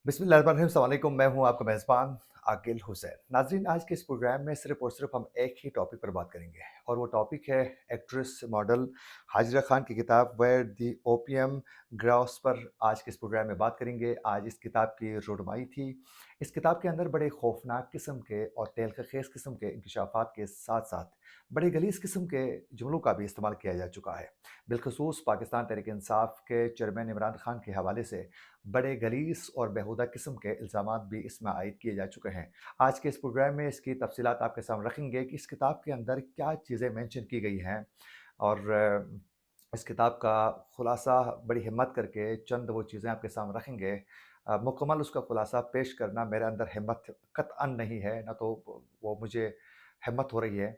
बिस्मिल्लाहिर्रहमानिर्रहीम, अस्सलाम वालेकुम। मैं हूं आपका मेज़बान आकिल हुसैन। नाज़रीन, आज के इस प्रोग्राम में सिर्फ़ और सिर्फ़ हम एक ही टॉपिक पर बात करेंगे और वो टॉपिक है एक्ट्रेस मॉडल हाजिरा खान की किताब वेयर द ओपियम ग्रोव्स पर आज के इस प्रोग्राम में बात करेंगे। आज इस किताब की रुनमाई थी। इस किताब के अंदर बड़े खौफनाक किस्म के और तेलख़ किस्म के इंकशाफ़ात के साथ-साथ बड़े गलीज़ किस्म के जुमलों का भी इस्तेमाल किया जा चुका है। बिलख़ुसूस पाकिस्तान तहरीक-ए-इंसाफ़ के चेयरमैन इमरान खान के हवाले से बड़े गलीज़ और बेहुदा किस्म के इल्ज़ामात भी इसमें आयद किए जा चुके हैं। आज के इस प्रोग्राम में इसकी तफ़सीलात आपके सामने रखेंगे कि इस किताब के अंदर क्या चीज़ें मेंशन की गई हैं और इस किताब का खुलासा बड़ी हिम्मत करके चंद वो चीज़ें आपके सामने रखेंगे। मुकम्मल उसका खुलासा पेश करना मेरे अंदर हिम्मत क़त्अन नहीं है, ना तो वो मुझे हिम्मत हो रही है।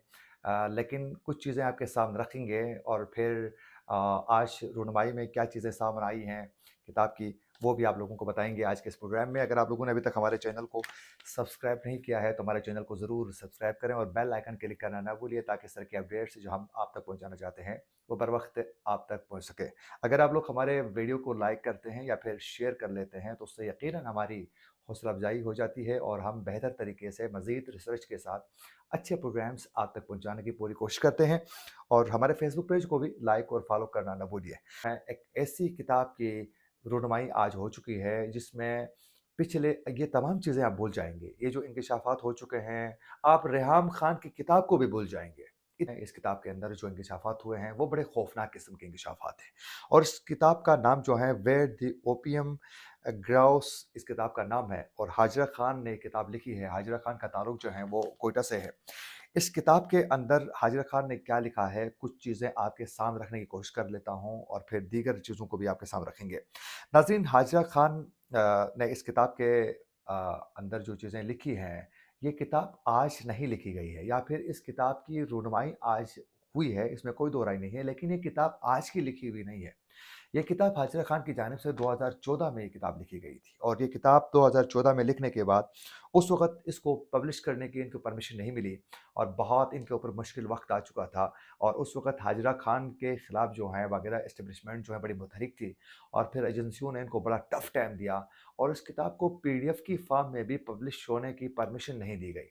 लेकिन कुछ चीज़ें आपके सामने रखेंगे और फिर आज रुनमाई में क्या चीज़ें सामने आई हैं किताब की, वो भी आप लोगों को बताएँगे आज के इस प्रोग्राम में। अगर आप लोगों ने अभी तक हमारे चैनल को सब्सक्राइब नहीं किया है, तो हमारे चैनल को ज़रूर सब्सक्राइब करें और बेल आइकन क्लिक करना ना भूलिए ताकि इस तरह की अपडेट्स जो हम आप तक पहुँचाना चाहते हैं, वो बर वक़्त आप तक पहुँच सके। अगर आप लोग हमारे वीडियो को लाइक करते हैं या फिर शेयर कर लेते हैं, तो उससे यकीनन हमारी हौसला अफ़ज़ाई हो जाती है और हम बेहतर तरीके से मज़ीद रिसर्च के साथ अच्छे प्रोग्राम्स आप तक पहुँचाने की पूरी कोशिश करते हैं। और हमारे फ़ेसबुक पेज को भी लाइक और फ़ॉलो करना ना भूलिए। एक ऐसी किताब की रुनमाई आज हो चुकी है जिसमें पिछले ये तमाम चीज़ें आप भूल जाएँगे। ये जो इंकशाफ़ात हो चुके हैं, आप रेहाम खान की किताब को भी भूल जाएँगे। इस किताब के अंदर जो इंकशाफ़ात हुए हैं, वो बड़े खौफ़नाक किस्म के इंकशाफ़ात हैं और इस किताब का नाम जो है वेयर द ओपियम ग्रोव्स इस किताब का नाम है और हाजिरा खान ने किताब लिखी है। हाजिरा खान का ताल्लुक जो है वो कोयटा से है। इस किताब के अंदर हाजिरा खान ने क्या लिखा है, कुछ चीज़ें आपके सामने रखने की कोशिश कर लेता हूँ और फिर दीगर चीज़ों को भी आपके सामने रखेंगे। नाज़रीन, हाजिरा खान ने इस किताब के अंदर जो चीज़ें लिखी हैं, ये किताब आज नहीं लिखी गई है या फिर इस किताब की रुनमाई आज हुई है, इसमें कोई दो राय नहीं है, लेकिन ये किताब आज की लिखी हुई नहीं है। ये किताब हाजिरा खान की जानिब से 2014 में ये किताब लिखी गई थी और ये किताब 2014 में लिखने के बाद उस वक़्त इसको पब्लिश करने की इनको परमिशन नहीं मिली और बहुत इनके ऊपर मुश्किल वक़्त आ चुका था और उस वक़्त हाजिरा खान के ख़िलाफ़ जो है वगैरह एस्टेब्लिशमेंट जो है बड़ी मुतहरिक थी और फिर एजेंसियों ने इनको बड़ा टफ़ टाइम दिया और इस किताब को पीडीएफ की फ़ॉर्म में भी पब्लिश होने की परमिशन नहीं दी गई।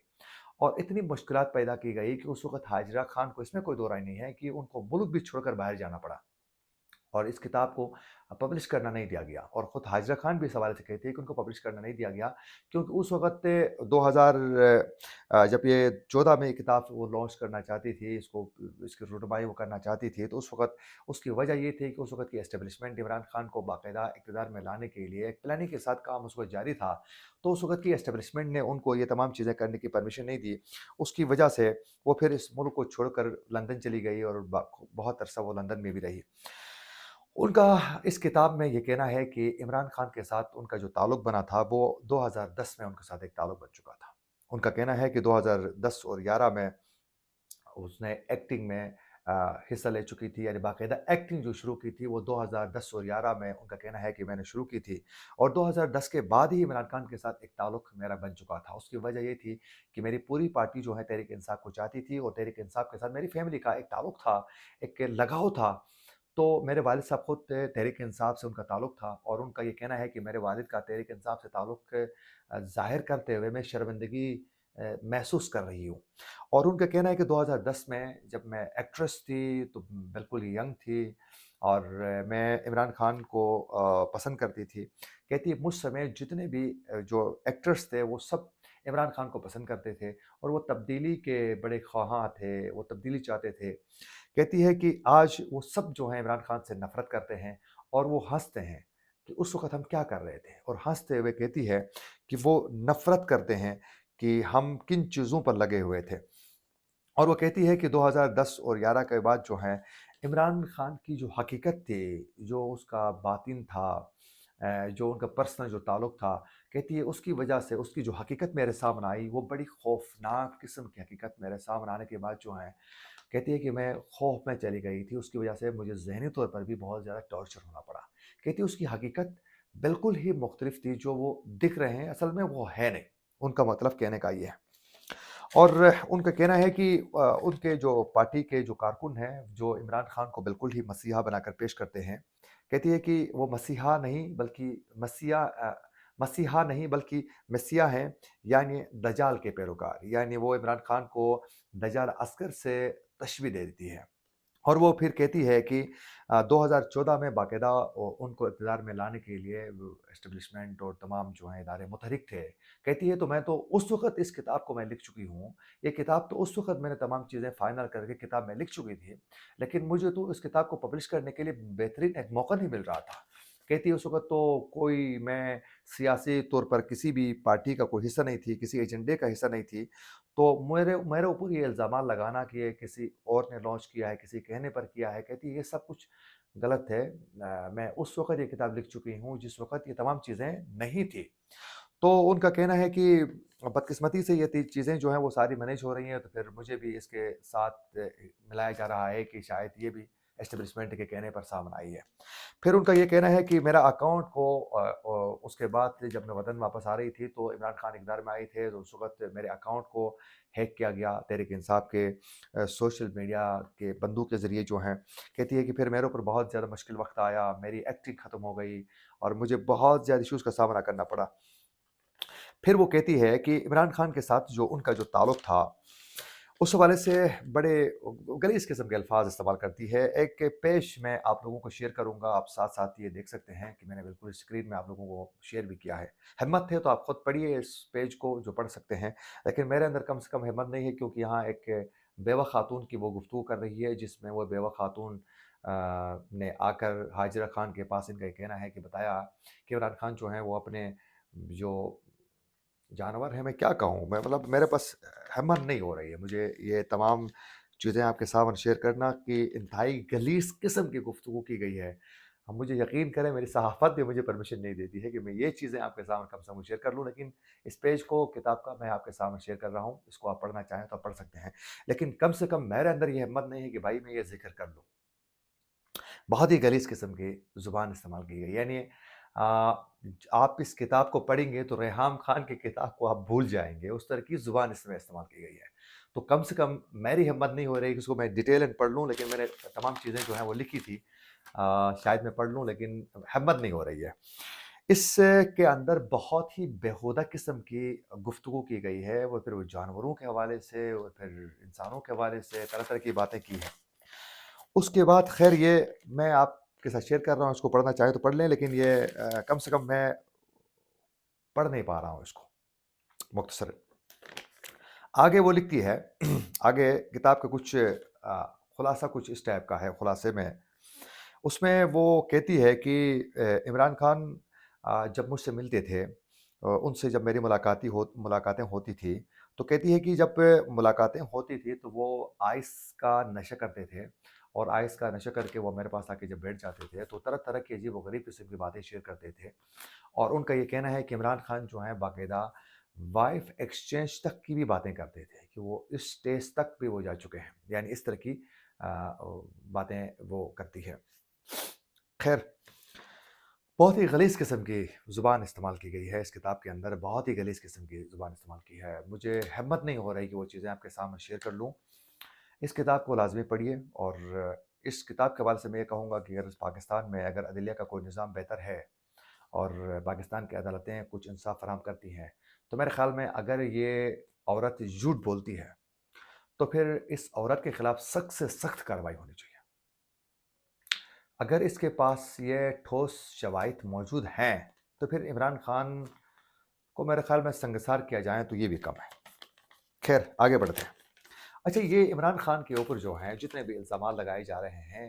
और इतनी मुश्किलात पैदा की गई कि उस वक़्त हाजिरा खान को इसमें कोई दो राय नहीं है कि उनको मुल्क भी छोड़कर बाहर जाना पड़ा। और इस किताब को पब्लिश करना नहीं दिया गया और ख़ुद हाजिरा खान भी इस हवाले से कहती है कि उनको पब्लिश करना नहीं दिया गया क्योंकि उस वक़्त 2000 जब ये 14 में ये किताब वो लॉन्च करना चाहती थी, इसकी रुनमाई वो करना चाहती थी, तो उस वक़्त उसकी वजह ये थी कि उस वक़्त की एस्टेब्लिशमेंट इमरान खान को बाकायदा इक़्तिदार में लाने के लिए एक प्लानिंग के साथ काम उस वक़्त जारी था। तो उस वक़्त की एस्टेब्लिशमेंट ने उनको ये तमाम चीज़ें करने की परमिशन नहीं दी। उसकी वजह से वो फिर इस मुल्क को छोड़कर लंदन चली गई और बहुत अरसा वो लंदन में भी रही। उनका इस किताब में ये कहना है कि इमरान खान के साथ उनका जो ताल्लुक बना था, वो 2010 में उनके साथ एक ताल्लुक बन चुका था। उनका कहना है कि 2010 और 11 में उसने एक्टिंग में हिस्सा ले चुकी थी, यानी बाकायदा एक्टिंग जो शुरू की थी, वो 2010 और 11 में उनका कहना है कि मैंने शुरू की थी और 2010 के बाद ही इमरान खान के साथ एक ताल्लुक मेरा बन चुका था। उसकी वजह ये थी कि मेरी पूरी पार्टी जो है तहरीक-ए-इंसाफ को चाहती थी और तहरीक-ए-इंसाफ के साथ मेरी फैमिली का एक ताल्लुक था, एक लगाव था। तो मेरे वालिद साहब खुद तहरीक-ए-इंसाफ से उनका ताल्लुक था और उनका ये कहना है कि मेरे वालिद का तहरीक-ए-इंसाफ से ताल्लुक ज़ाहिर करते हुए मैं शर्मिंदगी महसूस कर रही हूँ। और उनका कहना है कि 2010 में जब मैं एक्ट्रेस थी, तो बिल्कुल यंग थी और मैं इमरान खान को पसंद करती थी। कहती है मुझ समय जितने भी जो एक्टर्स थे, वो सब इमरान खान को पसंद करते थे और वो तब्दीली के बड़े ख़्वाहाँ थे, वो तब्दीली चाहते थे। कहती है कि आज वो सब जो हैं इमरान खान से नफ़रत करते हैं और वो हँसते हैं कि उस वक़्त हम क्या कर रहे थे और हँसते हुए कहती है कि वो नफ़रत करते हैं कि हम किन चीज़ों पर लगे हुए थे। और वो कहती है कि 2010 और 11 के बाद जो है इमरान खान की जो हकीकत थी, जो उसका बातिन था, जो उनका पर्सनल जो ताल्लुक था, कहती है उसकी वजह से उसकी जो हकीकत मेरे सामने आई, वो बड़ी खौफ़नाक किस्म की हकीकत मेरे सामने आने के बाद जो है कहती है कि मैं खौफ में चली गई थी, उसकी वजह से मुझे ज़हनी तौर पर भी बहुत ज़्यादा टॉर्चर होना पड़ा। कहती है उसकी हकीकत बिल्कुल ही मुख्तलिफ थी, जो वो दिख रहे हैं असल में वो है नहीं। उनका मतलब कहने का ये है। और उनका कहना है कि उनके जो पार्टी के जो कारकुन हैं, जो इमरान खान को बिल्कुल ही मसीहा बनाकर पेश करते हैं। कहती है कि वो मसीहा नहीं बल्कि مسیحا نہیں بلکہ مسیح ہیں، یعنی دجال کے پیروکار، یعنی وہ عمران خان کو دجال عسکر سے تشبیہ دے دیتی ہے۔ اور وہ پھر کہتی ہے کہ 2014 میں باقاعدہ ان کو اقتدار میں لانے کے لیے اسٹیبلشمنٹ اور تمام جو ہیں ادارے متحرک تھے۔ کہتی ہے تو میں تو اس وقت اس کتاب کو میں لکھ چکی ہوں، یہ کتاب تو اس وقت میں نے تمام چیزیں فائنل کر کے کتاب میں لکھ چکی تھی، لیکن مجھے تو اس کتاب کو پبلش کرنے کے لیے بہترین ایک موقع نہیں مل رہا تھا۔ کہتی ہے اس وقت تو کوئی میں سیاسی طور پر کسی بھی پارٹی کا کوئی حصہ نہیں تھی، کسی ایجنڈے کا حصہ نہیں تھی، تو میرے اوپر یہ الزامات لگانا کہ یہ کسی اور نے لانچ کیا ہے، کسی کہنے پر کیا ہے، کہتی ہے یہ سب کچھ غلط ہے۔ میں اس وقت یہ کتاب لکھ چکی ہوں جس وقت یہ تمام چیزیں نہیں تھی۔ تو ان کا کہنا ہے کہ بدقسمتی سے یہ چیزیں جو ہیں وہ ساری مینیج ہو رہی ہیں، تو پھر مجھے بھی اس کے ساتھ ملایا جا رہا ہے کہ شاید یہ بھی اسٹیبلشمنٹ کے کہنے پر سامنے آئی ہے۔ پھر ان کا یہ کہنا ہے کہ میرا اکاؤنٹ کو اس کے بعد جب میں وطن واپس آ رہی تھی تو عمران خان اقتدار میں آئے تھے، تو اس وقت میرے اکاؤنٹ کو ہیک کیا گیا تحریک انصاف کے سوشل میڈیا کے بندوں کے ذریعے جو ہیں۔ کہتی ہے کہ پھر میرے اوپر بہت زیادہ مشکل وقت آیا، میری ایکٹنگ ختم ہو گئی اور مجھے بہت زیادہ ایشوز کا سامنا کرنا پڑا۔ پھر وہ کہتی ہے کہ عمران خان کے ساتھ جو ان کا جو تعلق تھا اس حوالے سے بڑے غلیظ قسم کے الفاظ استعمال کرتی ہے۔ ایک پیج میں آپ لوگوں کو شیئر کروں گا، آپ ساتھ ساتھ یہ دیکھ سکتے ہیں کہ میں نے بالکل اسکرین میں آپ لوگوں کو شیئر بھی کیا ہے۔ ہمت ہے تو آپ خود پڑھیے اس پیج کو جو پڑھ سکتے ہیں، لیکن میرے اندر کم سے کم ہمت نہیں ہے، کیونکہ یہاں ایک بیوہ خاتون کی وہ گفتگو کر رہی ہے جس میں وہ بیوہ خاتون نے آ کر حاجرہ خان کے پاس ان کا یہ کہنا ہے کہ بتایا کہ عمران خان جو ہیں وہ اپنے جو جانور ہیں، میں کیا کہوں، میں مطلب میرے پاس ہمت نہیں ہو رہی ہے مجھے یہ تمام چیزیں آپ کے سامنے شیئر کرنا کہ انتہائی غلیظ قسم کی گفتگو کی گئی ہے۔ اب مجھے یقین کریں میری صحافت بھی مجھے پرمیشن نہیں دیتی ہے کہ میں یہ چیزیں آپ کے سامنے کم سے کم شیئر کر لوں، لیکن اس پیج کو کتاب کا میں آپ کے سامنے شیئر کر رہا ہوں، اس کو آپ پڑھنا چاہیں تو آپ پڑھ سکتے ہیں، لیکن کم سے کم میرے اندر یہ ہمت نہیں ہے کہ بھائی میں یہ ذکر کر لوں۔ بہت ہی غلیظ قسم کی زبان استعمال کی گئی، یعنی آپ اس کتاب کو پڑھیں گے تو ریحام خان کی کتاب کو آپ بھول جائیں گے، اس طرح کی زبان اس میں استعمال کی گئی ہے۔ تو کم سے کم میری ہمت نہیں ہو رہی کہ اس کو میں ڈیٹیل پڑھ لوں، لیکن میں نے تمام چیزیں جو ہیں وہ لکھی تھی، شاید میں پڑھ لوں لیکن ہمت نہیں ہو رہی ہے۔ اس کے اندر بہت ہی بیہودہ قسم کی گفتگو کی گئی ہے، وہ پھر وہ جانوروں کے حوالے سے اور پھر انسانوں کے حوالے سے طرح طرح کی باتیں کی ہیں۔ اس کے بعد خیر یہ میں آپ کے ساتھ شیئر کر رہا ہوں، اس کو پڑھنا چاہیں تو پڑھ لیں، لیکن یہ کم سے کم میں پڑھ نہیں پا رہا ہوں اس کو مختصر۔ آگے وہ لکھتی ہے آگے کتاب کا کچھ خلاصہ کچھ اس ٹائپ کا ہے، خلاصے میں اس میں وہ کہتی ہے کہ عمران خان جب مجھ سے ملتے تھے، ان سے جب میری ملاقاتیں ہوتی تھی، تو کہتی ہے کہ جب ملاقاتیں ہوتی تھی تو وہ آئس کا نشہ کرتے تھے، اور آئس کا نشہ کر کے وہ میرے پاس آ کے جب بیٹھ جاتے تھے تو طرح طرح کی عجیب و غریب قسم کی باتیں شیئر کرتے تھے، اور ان کا یہ کہنا ہے کہ عمران خان جو ہیں باقاعدہ وائف ایکسچینج تک کی بھی باتیں کرتے تھے، کہ وہ اس اسٹیج تک بھی وہ جا چکے ہیں، یعنی اس طرح کی باتیں وہ کرتی ہے۔ خیر بہت ہی غلیظ قسم کی زبان استعمال کی گئی ہے اس کتاب کے اندر، بہت ہی غلیظ قسم کی زبان استعمال کی ہے، مجھے ہمت نہیں ہو رہی کہ وہ چیزیں آپ کے سامنے شیئر کر لوں۔ اس کتاب کو لازمی پڑھیے، اور اس کتاب کے حوالے سے میں یہ کہوں گا کہ اگر پاکستان میں اگر عدلیہ کا کوئی نظام بہتر ہے اور پاکستان کی عدالتیں کچھ انصاف فراہم کرتی ہیں، تو میرے خیال میں اگر یہ عورت جھوٹ بولتی ہے تو پھر اس عورت کے خلاف سخت سے سخت کارروائی ہونی چاہیے۔ اگر اس کے پاس یہ ٹھوس شواہد موجود ہیں تو پھر عمران خان کو میرے خیال میں سنگسار کیا جائیں تو یہ بھی کم ہے۔ خیر آگے بڑھتے ہیں۔ اچھا، یہ عمران خان کے اوپر جو ہیں جتنے بھی الزامات لگائے جا رہے ہیں،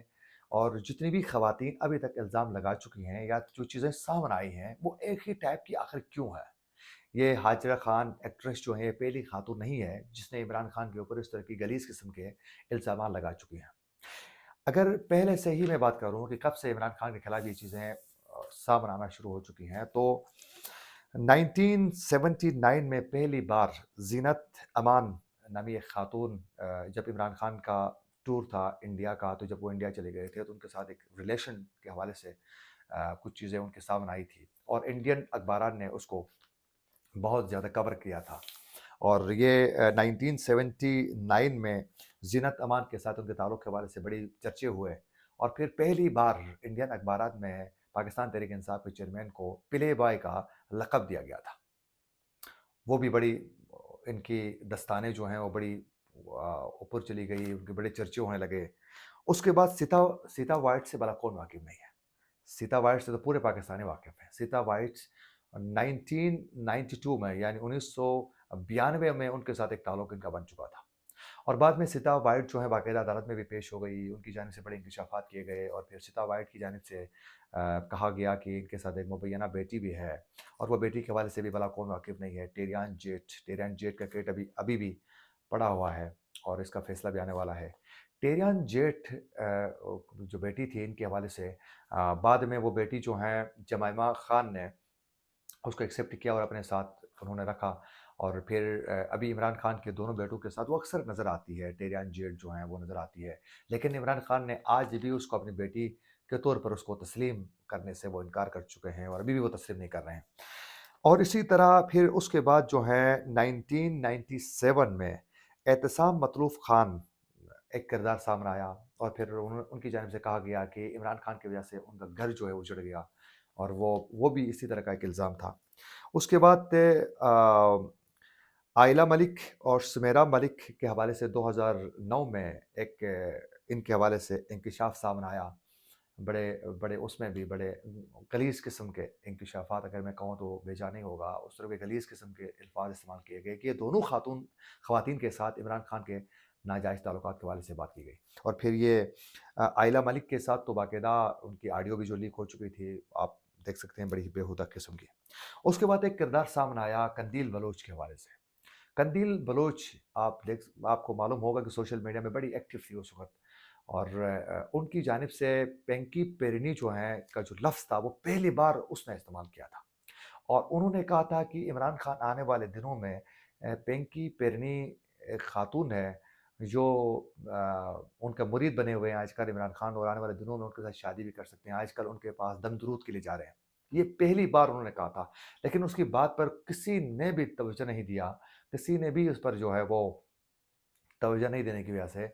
اور جتنی بھی خواتین ابھی تک الزام لگا چکی ہیں یا جو چیزیں سامنے آئی ہیں، وہ ایک ہی ٹائپ کی آخر کیوں ہے؟ یہ حاجرہ خان ایکٹریس جو ہے یہ پہلی خاتون نہیں ہے جس نے عمران خان کے اوپر اس طرح کی غلیظ قسم کے الزامات لگا چکی ہیں۔ اگر پہلے سے ہی میں بات کروں کہ کب سے عمران خان کے خلاف یہ چیزیں سامنے آنا شروع ہو چکی ہیں، تو 1979 میں پہلی بار زینت امان نامی ایک خاتون، جب عمران خان کا ٹور تھا انڈیا کا، تو جب وہ انڈیا چلے گئے تھے تو ان کے ساتھ ایک ریلیشن کے حوالے سے کچھ چیزیں ان کے سامنے آئی تھی، اور انڈین اخبارات نے اس کو بہت زیادہ کور کیا تھا، اور یہ 1979 میں زینت امان کے ساتھ ان کے تعلق کے حوالے سے بڑی چرچے ہوئے، اور پھر پہلی بار انڈین اخبارات میں پاکستان تحریک انصاف کے چیئرمین کو پلے بائے کا लक़ब दिया गया था। वो भी बड़ी इनकी दस्तानें जो हैं वो बड़ी ऊपर चली गई, उनके बड़े चर्चे होने लगे। उसके बाद सीता वाइट से भला कौन वाकिफ़ नहीं है? सीता वाइट से तो पूरे पाकिस्तानी वाकिफ़ हैं। सीता वाइट्स 1992 में यानी 1992 में उनके साथ एक ताल्लुक़ इनका बन चुका था। और बाद में सीता वाइट जो है बाकायदा अदालत में भी पेश हो गई, उनकी जानिब से बड़े इंकशाफ़ात किए गए और फिर सीता वाइट की जानिब से कहा गया कि इनके साथ एक मुबैना बेटी भी है और वो बेटी के हवाले से भी भला कौन वाकिफ़ नहीं है। टेरियान जेट का केस अभी भी पड़ा हुआ है और इसका फ़ैसला भी आने वाला है। टेरियान जेट जो बेटी थी इनके हवाले से बाद में वो बेटी जो है जमाइमा ख़ान ने उसको एक्सेप्ट किया और अपने साथ उन्होंने रखा और फिर अभी इमरान खान के दोनों बेटों के साथ वो अक्सर नज़र आती है, टेरियान जेट जो हैं वो नज़र आती है। लेकिन इमरान खान ने आज भी उसको अपनी बेटी के तौर पर उसको तस्लीम करने से वो इनकार कर चुके हैं और अभी भी वो तस्लीम नहीं कर रहे हैं। और इसी तरह फिर उसके बाद जो है 1997 में एहतसाम मतलूफ़ खान एक किरदार सामने आया और फिर उनकी जानिब से कहा गया कि इमरान खान की वजह से उनका घर जो है उजड़ गया और वो भी इसी तरह का एक इल्ज़ाम था। उसके बाद आइला मलिक और सुमेरा मलिक के हवाले से 2009 में एक इनके हवाले से इंकशाफ सामने आया। बड़े बड़े उसमें भी बड़े गलीज़ किस्म के इंकशाफात अगर मैं कहूँ तो बेजा नहीं होगा, उस तरह के गलीज़ किस्म के अल्फाज इस्तेमाल किए गए कि ये दोनों ख़वातीन के साथ इमरान खान के नाजायज़ ताल्लुकात के हवाले से बात की गई। और फिर ये आइला मलिक के साथ तो बाकायदा उनकी ऑडियो भी जो लीक हो चुकी थी, आप देख सकते हैं बड़ी बेहुदा किस्म की। उसके बाद एक किरदार सामने आया कंदील बलोच के हवाले से। कंदील बलोच आपको मालूम होगा कि सोशल मीडिया में बड़ी एक्टिव थी उस वक़्त और उनकी जानिब से पेंकी पेरिनी जो हैं का जो लफ्ज़ था वो पहली बार उसने इस्तेमाल किया था और उन्होंने कहा था कि इमरान खान आने वाले दिनों में पेंकी पेरिनी एक खातून है जो उनका मुरीद बने हुए हैं आजकल इमरान खान और आने वाले दिनों में उनके साथ शादी भी कर सकते हैं। आजकल उनके पास दम दुरूद के लिए जा रहे हैं। ये पहली बार उन्होंने कहा था, लेकिन उसकी बात पर किसी ने भी तवज्जो नहीं दिया, किसी ने भी उस पर जो है वो तवज्जो नहीं देने की वजह से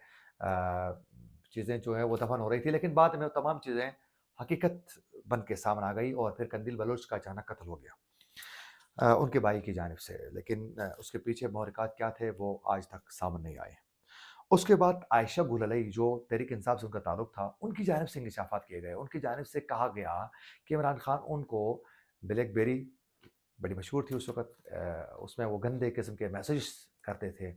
चीज़ें जो है वो दफ़न हो रही थी, लेकिन बाद में वो तमाम चीज़ें हकीकत बन के सामने आ गई और फिर कंदील बलोच का अचानक कत्ल हो गया उनके भाई की जानिब से। लेकिन उसके पीछे महरक़ात क्या थे वो आज तक सामने नहीं आए। उसके बाद आयशा गुललई जो तहरीक इंसाफ से उनका ताल्लुक था, उनकी जानिब से इंकशाफात किए गए। उनकी जानिब से कहा गया कि इमरान खान उनको ब्लैकबेरी बड़ी मशहूर थी उस वक़्त उसमें वो गंदे किस्म के मैसेजेस करते थे।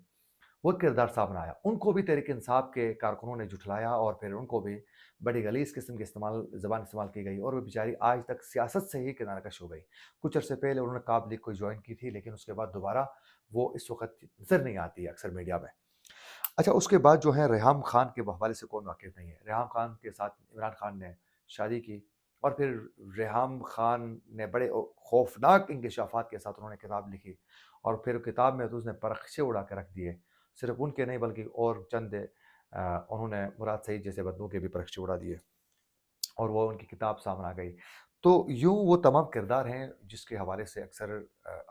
वो किरदार सामने आया। उनको भी तहरीक इंसाफ के कारकुनों ने झुठलाया और फिर उनको भी बड़ी गलीज़ किस्म की ज़बान इस्तेमाल की गई और वो बेचारी आज तक सियासत से ही किनारा-कश हो गई। कुछ अरसे पहले उन्होंने काब लीग को जॉइन की थी, लेकिन उसके बाद दोबारा वो इस वक़्त नज़र नहीं आती है अक्सर मीडिया में। अच्छा, उसके बाद जो है रेहाम खान के हवाले से कौन वाकिफ़ नहीं है। रेहाम खान के साथ इमरान खान ने शादी की और फिर रेहाम खान ने बड़े खौफ़नाक इंकशाफात के साथ उन्होंने किताब लिखी और फिर किताब में तो उसने परख़्चे उड़ा के रख दिए। सिर्फ़ उनके नहीं बल्कि और चंद उन्होंने मुराद सईद जैसे बंदों के भी परख़्चे उड़ा दिए और वो उनकी किताब सामने आ गई। तो यूँ वो तमाम किरदार हैं जिसके हवाले से अक्सर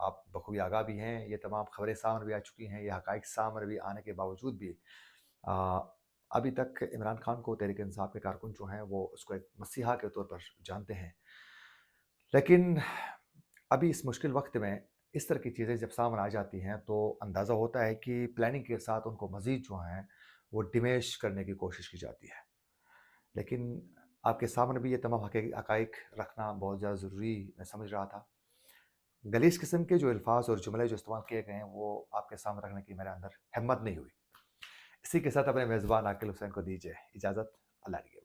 आप बख़ूबी आगाह भी हैं। ये तमाम ख़बरें सामने भी आ चुकी हैं, ये हक़ाइक़ सामने भी आने के बावजूद भी अ, अभी तक इमरान खान को तहरीक इंसाफ के कारकुन जो हैं वो उसको एक मसीहा के तौर पर जानते हैं। लेकिन अभी इस मुश्किल वक़्त में इस तरह की चीज़ें जब सामने आ जाती हैं तो अंदाज़ा होता है कि प्लानिंग के साथ उनको मज़ीद जो हैं वो डिमेश करने की कोशिश की जाती है। लेकिन आपके सामने भी ये तमाम हक़ाइक़ रखना बहुत ज़्यादा ज़रूरी मैं समझ रहा था। गलीज़ किस्म के जो अल्फ़ाज़ और जुमले जो इस्तेमाल किए गए हैं वो आपके सामने रखने की मेरे अंदर हिम्मत नहीं हुई। इसी के साथ अपने मेज़बान आकिल हुसैन को दीजिए इजाज़त। अल्लाह निगहबान।